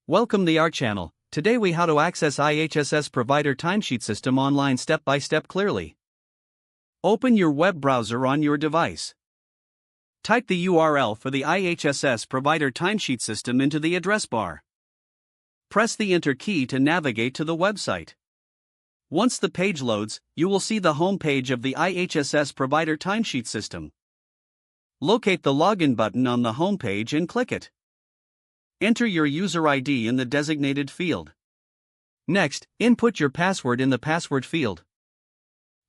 Welcome to our channel. Today we how to access IHSS provider timesheet system online step by step clearly. Open your web browser on your device. Type the URL for the IHSS provider timesheet system into the address bar. Press the enter key to navigate to the website. Once the page loads, you will see the home page of the IHSS provider timesheet system. Locate the login button on the home page and click it. Enter your user ID in the designated field. Next, input your password in the password field.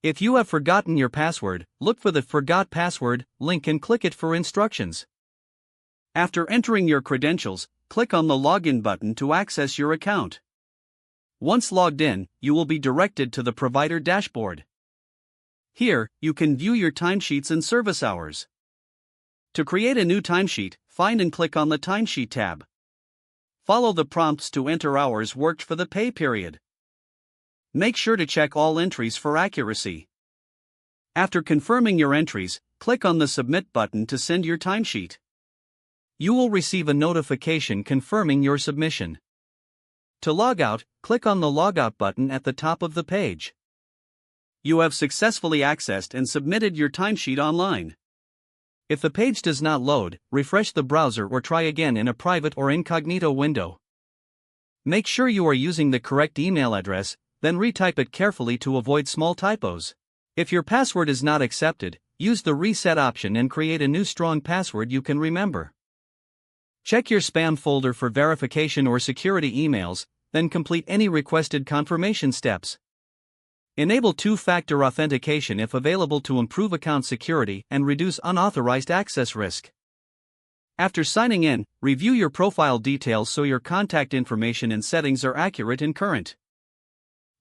If you have forgotten your password, look for the Forgot Password link and click it for instructions. After entering your credentials, click on the Login button to access your account. Once logged in, you will be directed to the provider dashboard. Here, you can view your timesheets and service hours. To create a new timesheet, find and click on the Timesheet tab. Follow the prompts to enter hours worked for the pay period. Make sure to check all entries for accuracy. After confirming your entries, click on the Submit button to send your timesheet. You will receive a notification confirming your submission. To log out, click on the Logout button at the top of the page. You have successfully accessed and submitted your timesheet online. If the page does not load, refresh the browser or try again in a private or incognito window. Make sure you are using the correct email address, then retype it carefully to avoid small typos. If your password is not accepted, use the reset option and create a new strong password you can remember. Check your spam folder for verification or security emails, then complete any requested confirmation steps. Enable two-factor authentication if available to improve account security and reduce unauthorized access risk. After signing in, review your profile details so your contact information and settings are accurate and current.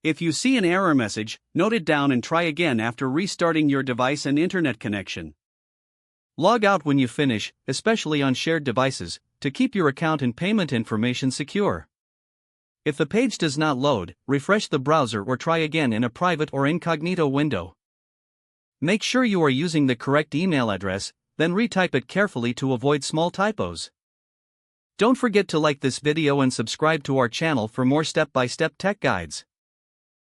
If you see an error message, note it down and try again after restarting your device and internet connection. Log out when you finish, especially on shared devices, to keep your account and payment information secure. If the page does not load, refresh the browser or try again in a private or incognito window. Make sure you are using the correct email address, then retype it carefully to avoid small typos. Don't forget to like this video and subscribe to our channel for more step-by-step tech guides.